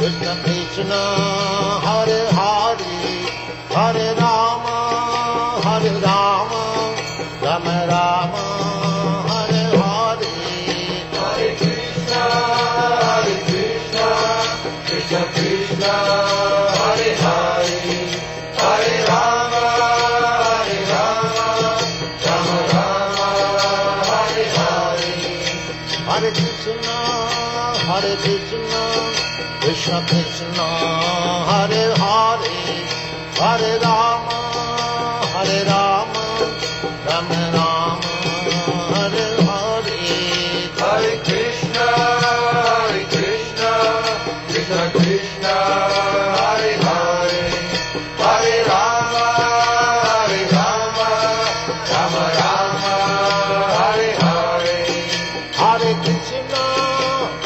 Krishna Krishna Hare Hare Hare Rama Rama Rama Hare Hare Hare Krishna Krishna Krishna Hare Hare Hare Rama Rama Rama Hare Hare Hare Krishna Krishna Krishna Hare Hare Hare Rama